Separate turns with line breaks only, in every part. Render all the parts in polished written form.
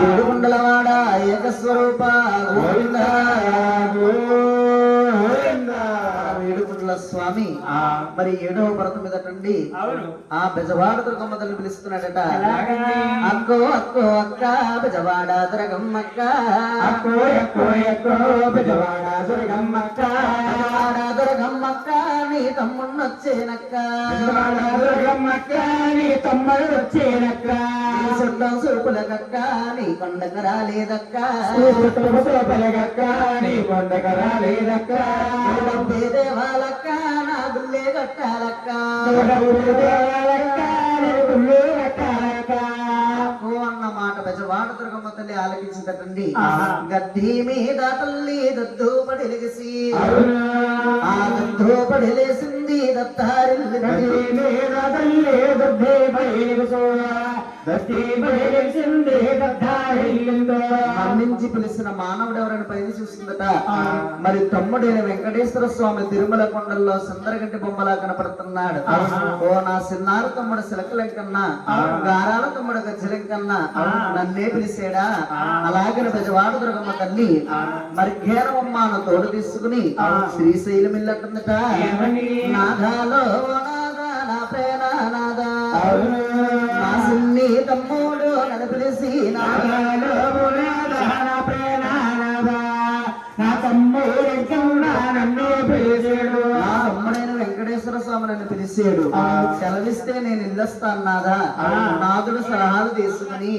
ఏడుగుండలవాడ ఏకస్వరూప గోవింద గోవింద. ఏడుగుండల స్వామి మరి 7వ వ్రతం మీదటండి ఆ బెజవాడ దుర్గమ్మ తల్లి పిలుస్తున్నాడట. అక్కో అక్కో అక్క బెజవాడ దుర్గమ్మక్క, అక్కో అక్కో అక్కో బెజవాడ దుర్గమ్మక్క, బెజవాడ దుర్గమ్మక్క నీ తమ్మున్నొచ్చేనక్క, దుర్గమ్మక్క నీ తమ్ముడు వచ్చేనక్క, సుట్టం సూపులకక్క నీ కొండక రాలేదక్క, సూపులకక్క నీ కొండక రాలేదక్క, డబ్బే దేవాలక్క నా గుల్లే కట్టాలక్క, దేవాలక్క గుల్లే కట్టాలక్క అన్న మాట బెజవాడ దుర్గమ్మ తల్లి ఆలకించిందటండి. గద్దీ మీద తల్లి దద్దు పడిలిసి ఆ దద్దు పడిలేసింది దత్తారిల్లి మన్నించి పిలిచిన మానవుడు ఎవరైనా పైకి చూస్తుందట. మరి తమ్ముడైన వెంకటేశ్వర స్వామి తిరుమల కొండల్లో సుందరగంటి బొమ్మలా కనపడుతున్నాడు. ఓ నా సిన్నారు తమ్ముడు శిలకలంకన్నా, గారాల తమ్ముడు గజ్జలంకన్నా నన్నే పిలిచేడా. అలాగే బెజవాడ దుర్గమ్మ తల్లి మరి ఘేరవమ్మాను తోడు తీసుకుని శ్రీశైలం ఇల్లట్టుందట. నాదాలో నాదా నా ప్రేమ నాదా నా సిన్ని తమ్ముడు నన్ను పిలిచి నాదాలో నా ప్రేమ నాదా నా తమ్ముడు నన్ను పిలిచాడు. నా తమ్ముడైన వెంకటేశ్వర స్వామి నన్ను పిలిచాడు. సెలవిస్తే నేను ఇల్లొస్తాను నాదా. నాదుడు సలహాలు తీసుకుని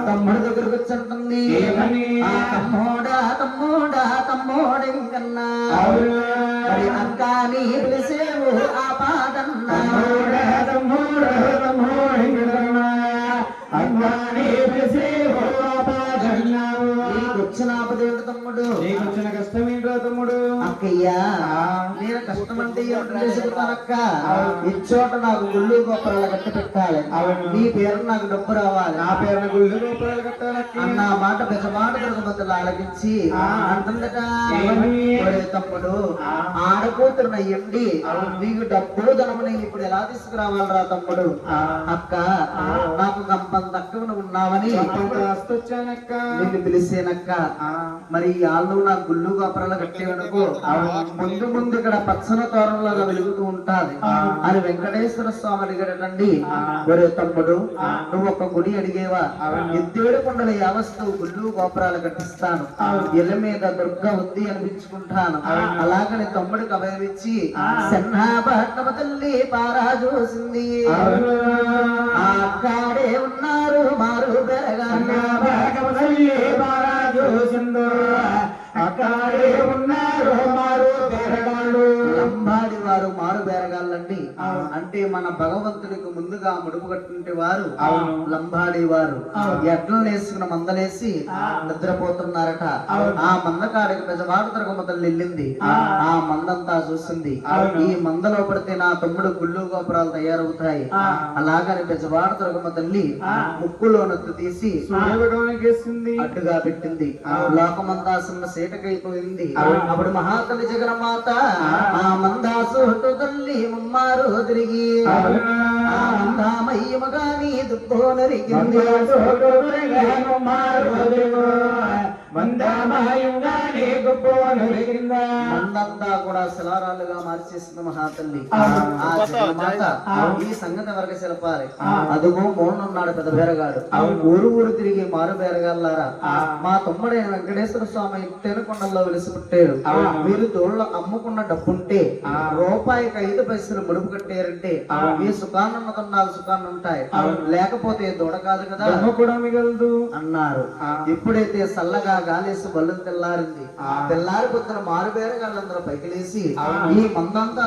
తమ్ముడి దగ్గరకు వచ్చంటుంది. తమ్ముడా తమ్ముడా తమ్ముడింకన్నా మరి అక్క నీ పిలిచేవు ఆ పాదన్నా, తమ్ముడు తమ్ముడింకన్నా అక్క నీ పిలిచేవు ఆ పాదన్నా. నీకు వచ్చిన ఆపదేంటి తమ్ముడు, నీకు వచ్చిన కష్టం ఏంటో తమ్ముడు. అక్కయ్యా నేను కష్టం అంటే ఏమిటో చెబుతానక్క. ఇచ్చోట నాకు గుళ్ళు గోపురాలు కట్టి పెట్టాలి, నీ పేరు నాకు డబ్బు రావాలి, నా పేరున గుళ్ళు గోపురాలు కట్టాలి అన్న మాట బెజవాడ దుర్గమ్మతులు ఆలకించి అంటుందట. తమ్ముడు ఆడకూతురున ఎండి నీకు డబ్బు ధనము నేను ఇప్పుడు ఎలా తీసుకురావాలరా తమ్ముడు. అక్క నాకు గంపం తక్కువ ఉన్నావని వచ్చానక్క, నిన్ను పిలిచేనక్క. మరి ఆళ్ళు నాకు గుళ్ళు గోపురాలు కట్టేవనుకో ముందు ముందు ఇక్కడ పచ్చన తోరణంలో వెలుగుతూ ఉంటాది అని వెంకటేశ్వర స్వామి అడిగాడటండి. ఒరే తమ్ముడు నువ్వు ఒక గుడి అడిగేవా, ఎద్దేడు కొండల యావస్తు గుళ్ళు గోపురాలు కట్టిస్తాను, ఇళ్ళ మీద దుర్గ ఉంది అనిపించుకుంటాను. అలాగని తమ్ముడికి అభయమిచ్చి సన్నాపట్నమ తల్లి పారా చూసింది. అక్కడే ఉన్నారు మారు బెరగా అక్కడే ఉన్నారు మారు బెరగాళ్ళు. లంబాడి వారు మారు బెరగాళ్ళండి. అంటే మన భగవంతుడికి ముందుగా ముడుపు కట్టినటువంటి వారు లంబాడి వారు. ఎడ్లను వేసుకున్న మందలేసి నిద్రపోతున్నారట. ఆ మందకాడికి బెజవాడ దుర్గమ్మ తల్లి వెళ్ళింది. ఆ మందంతా చూసింది. ఈ మందలో పడితే నా తమ్ముడు గుళ్ళు గోపురాలు తయారవుతాయి. అలాగని బెజవాడ దుర్గమ్మ తల్లి ముక్కులో నొత్తు తీసి అడ్డుగా పెట్టింది. లోకమంతా చిన్న సీటకైపోయింది. అప్పుడు మహాతల్లి జగన్మాత ఆ మందాసు తల్లి ముమ్మారు తిరిగి మందామయ్యమగాని దుఃఖో నరికింది. మందంతా కూడా శిలారాలుగా మార్చేసింది మహాతల్లి. ఆ జగన్మాత ఈ సంగతి ఎవరికి సెలపాలి. అదుగో మోనున్నాడు పెద్ద బేరగాడు. ఊరు ఊరు తిరిగి మారు బేరగాళ్ళారా, మా తమ్ముడైన వెంకటేశ్వర స్వామి తెనుకొండల్లో వెలిసి పుట్టాడు. మీరు తోళ్ళు అమ్ముకున్న డబ్బుంటే రూపాయికి 5 పైసలు ముడుపు కట్టారంటే మీ సుఖాన్ని కొన్నాళ్ళు సుఖాన్ని ఉంటాయి, లేకపోతే దూడ కాదు కదా కూడా మిగలదు అన్నారు. ఎప్పుడైతే చల్లగా గాలేసి బల్లు తెల్లారింది, తెల్లారి పొద్దున మారు బేరగాళ్ళందరూ పైకి లేసి ఈ మందంతా